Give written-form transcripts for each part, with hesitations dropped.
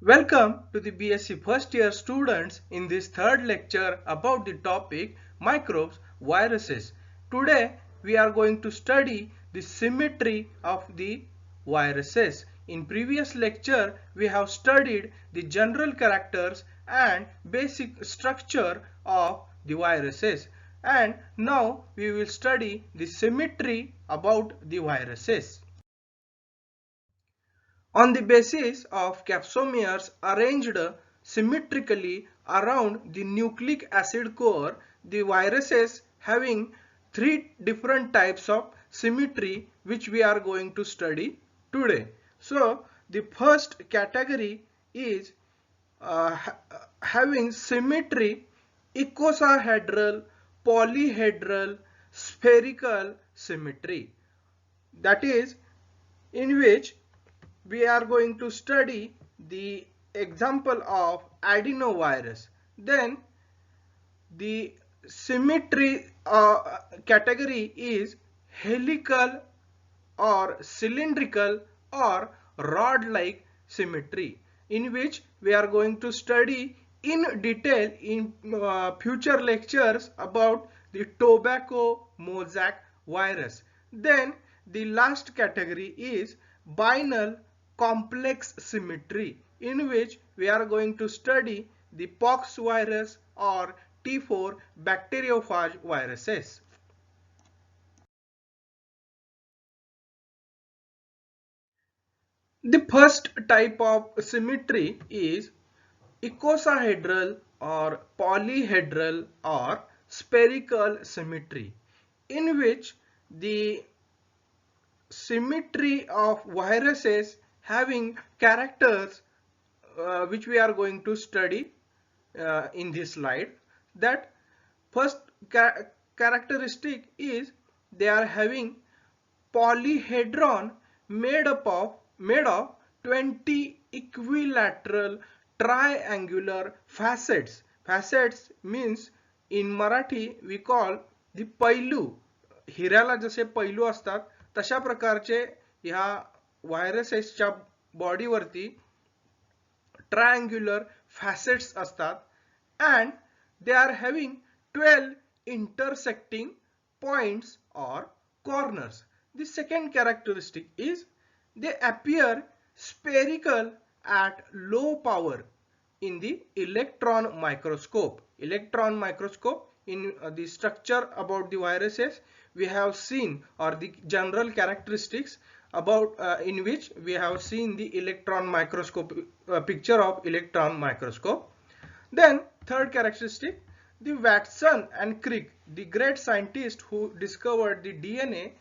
Welcome to the BSc first year students in this third lecture about the topic microbes, viruses. Today we are going to study the symmetry of the viruses. In previous lecture we have studied the general characters and basic structure of the viruses, and now we will study the symmetry about the viruses. On the basis of capsomeres arranged symmetrically around the nucleic acid core, the viruses having three different types of symmetry which we are going to study today. So the first category is having symmetry icosahedral, polyhedral, spherical symmetry. That is, in which we are going to study the example of adenovirus. Then the symmetry category is helical or cylindrical or rod-like symmetry, in which we are going to study in detail in future lectures about the tobacco mosaic virus. Then the last category is binal complex symmetry, in which we are going to study the pox virus or T4 bacteriophage viruses. The first type of symmetry is icosahedral or polyhedral or spherical symmetry, in which the symmetry of viruses having characters which we are going to study in this slide. That first characteristic is they are having polyhedron made of 20 equilateral triangular facets. Facets means in Marathi we call the पैलू. हिऱ्याला जसे पैलू असतात तशा प्रकारचे ह्या व्हायरसेसच्या बॉडीवरती triangular facets astat, and they are having 12 intersecting points or corners. The second characteristic is they appear spherical at low power in the electron microscope. Electron microscope, in the structure about the viruses we have seen, or the general characteristics about in which we have seen the electron microscope picture of electron microscope. Then third characteristic, the Watson and Crick, the great scientists who discovered the DNA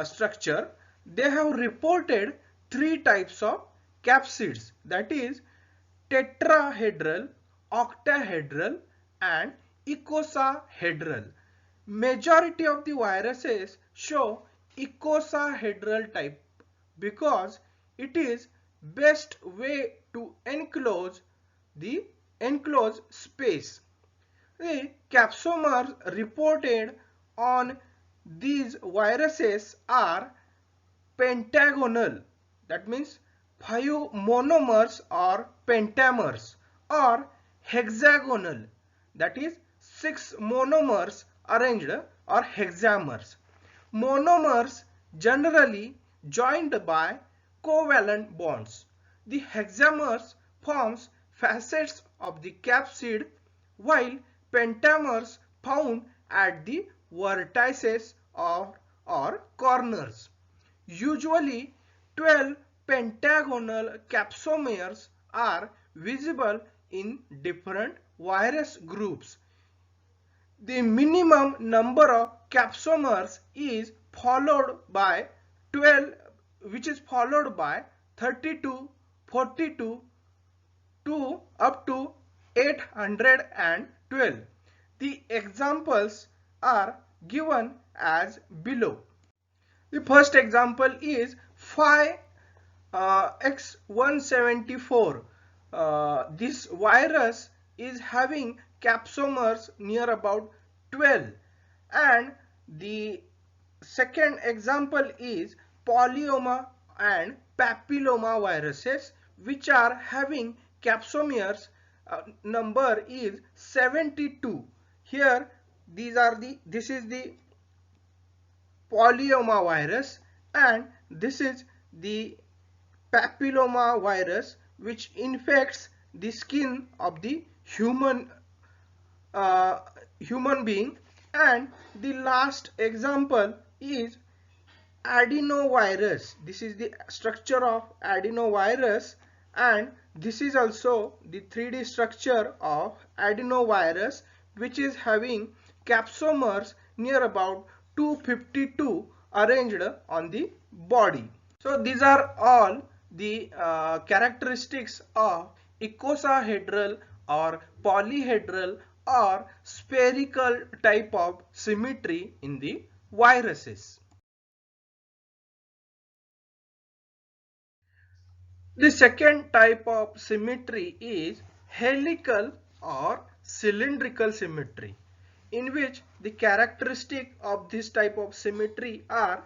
structure, they have reported three types of capsids, that is tetrahedral, octahedral and icosahedral. Majority of the viruses show icosahedral type because it is best way to enclose the enclosed space. The capsomers reported on these viruses are pentagonal, that means 5 monomers or pentamers, or hexagonal, that is 6 monomers arranged or hexamers. Monomers generally joined by covalent bonds. The hexamers forms facets of the capsid, while pentamers found at the vertices or corners. Usually 12 pentagonal capsomeres are visible in different virus groups. The minimum number of capsomers is followed by 12, which is followed by 32, 42 to up to 812. The examples are given as below. The first example is Phi X174. This virus is having capsomers near about 12, and the second example is polyoma and papilloma viruses. which are having capsomeres number is 72. Here this is the polyoma virus, and this is the papilloma virus, which infects the skin of the uh, human being. And the last example is adenovirus. This is the structure of adenovirus, and this is also the 3D structure of adenovirus, which is having capsomers near about 252 arranged on the body. So these are all the characteristics of icosahedral or polyhedral or spherical type of symmetry in the viruses. The second type of symmetry is helical or cylindrical symmetry, in which the characteristic of this type of symmetry are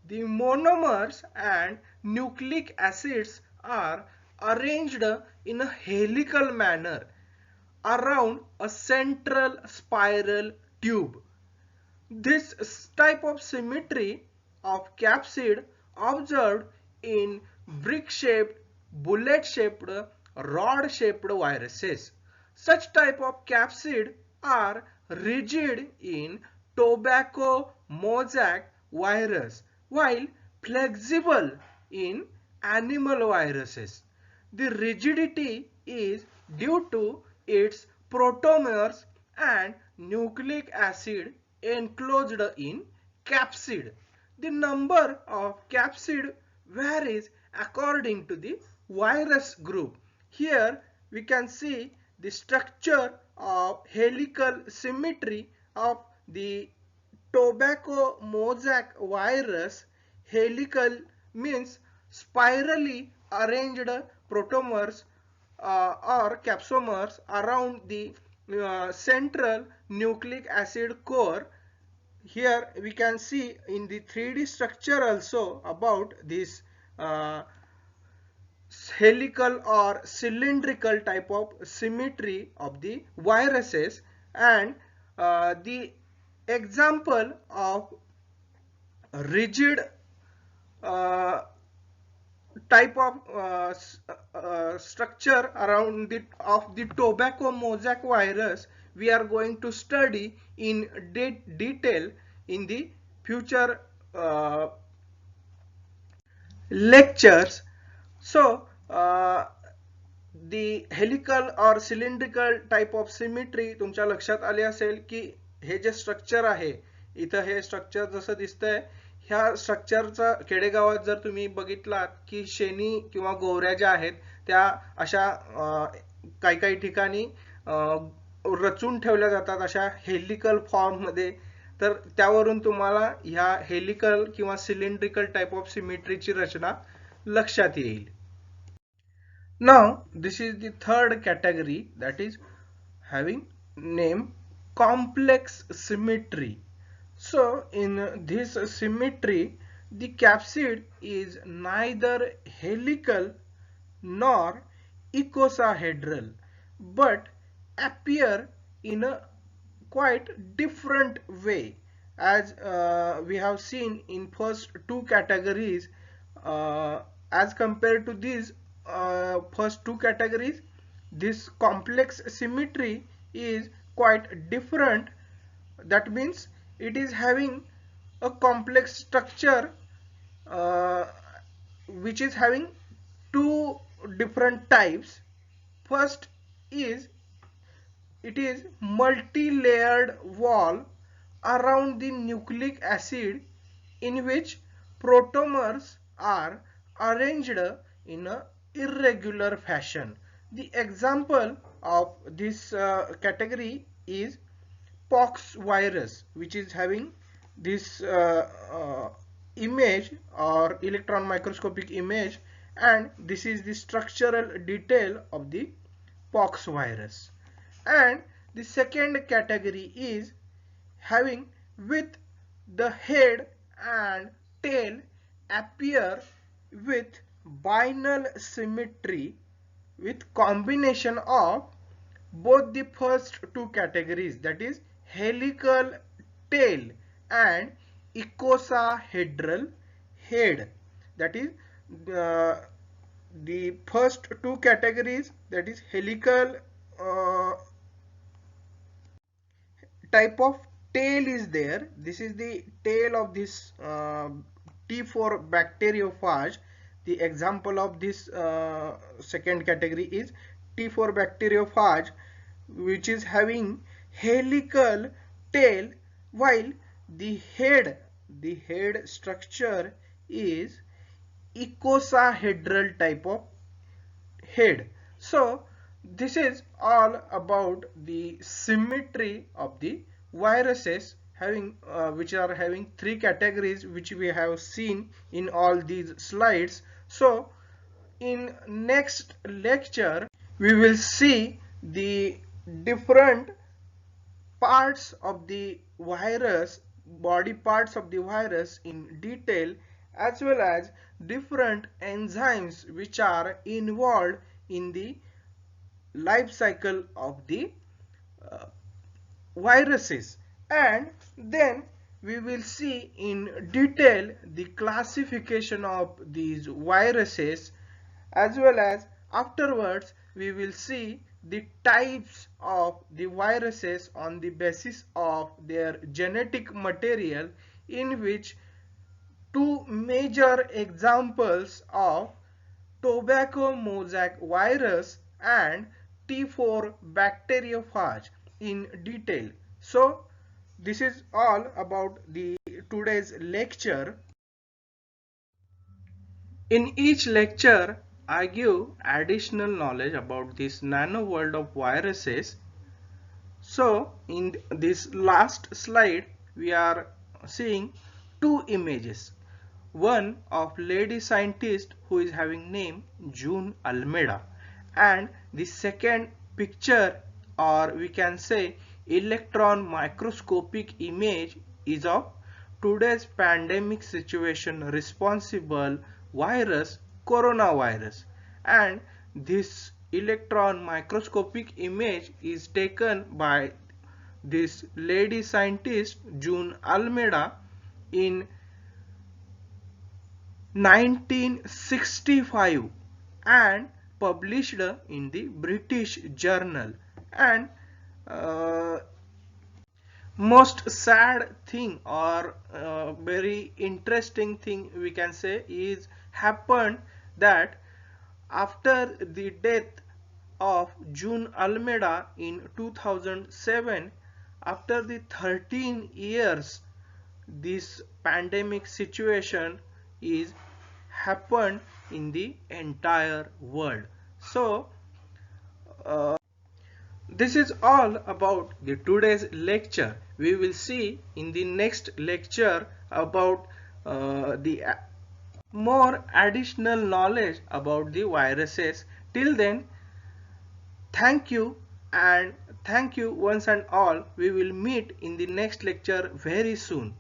the monomers and nucleic acids are arranged in a helical manner around a central spiral tube. This type of symmetry of capsid observed in brick-shaped, bullet-shaped, rod-shaped viruses. Such type of capsid are rigid in tobacco mosaic virus, while flexible in animal viruses. The rigidity is due to its protomers and nucleic acid enclosed in capsid. The number of capsid varies according to the virus group. Here we can see the structure of helical symmetry of the tobacco mosaic virus. Helical means spirally arranged protomers or capsomers around the central nucleic acid core. Here we can see in the 3D structure also about this helical or cylindrical type of symmetry of the viruses. And the example of rigid uh, type of structure around the tobacco mosaic virus we are going to study in detail in the future lectures. So the helical or cylindrical type of symmetry तुमच्या लक्षात आले असेल की हे जे structure आहे, इथं हे structure जसं दिसतंय, ह्या स्ट्रक्चरचा खेडेगावात जर तुम्ही बघितलात की शेणी किंवा गोवऱ्या ज्या आहेत त्या अशा काही काही ठिकाणी रचून ठेवल्या जातात अशा हेलिकल फॉर्म मध्ये, तर त्यावरून तुम्हाला ह्या हेलिकल किंवा सिलेंड्रिकल टाइप ऑफ सिमेट्रीची रचना लक्षात येईल. Now this is the third category, that is having name complex symmetry. So in this symmetry the capsid is neither helical nor icosahedral but appear in a quite different way, as we have seen in first two categories. As compared to these first two categories, this complex symmetry is quite different. That means it is having a complex structure uh, which is having two different types. First is it is multi-layered wall around the nucleic acid in which protomers are arranged in a irregular fashion. The example of this category is pox virus, which is having this image or electron microscopic image, and this is the structural detail of the pox virus. And the second category is having with the head and tail appear with binal symmetry with combination of both the first two categories, that is helical tail and icosahedral head. That is the first two categories, that is helical type of tail is there. This is the tail of this T4 bacteriophage. The example of this second category is T4 bacteriophage, which is having helical tail, while the head structure is icosahedral type of head. So this is all about the symmetry of the viruses having which are having three categories, which we have seen in all these slides. So in next lecture we will see the different parts of the virus, body parts of the virus in detail, as well as different enzymes which are involved in the life cycle of the uh, viruses. And then we will see in detail the classification of these viruses, as well as afterwards we will see the types of the viruses on the basis of their genetic material, in which two major examples of tobacco mosaic virus and T4 bacteriophage in detail. So this is all about the today's lecture. In each lecture I give additional knowledge about this nano world of viruses. So in this last slide we are seeing two images. One of lady scientist who is having name June Almeida, and the second picture, or we can say electron microscopic image, is of today's pandemic situation responsible virus coronavirus. And this electron microscopic image is taken by this lady scientist June Almeida in 1965 and published in the British Journal. And uh, most sad thing, or very interesting thing we can say, is happened that after the death of June Almeida in 2007, after the 13 years, this pandemic situation is happened in the entire world. So this is all about the today's lecture. We will see in the next lecture about the more additional knowledge about the viruses. Till then, thank you, and thank you once and all. We will meet in the next lecture very soon.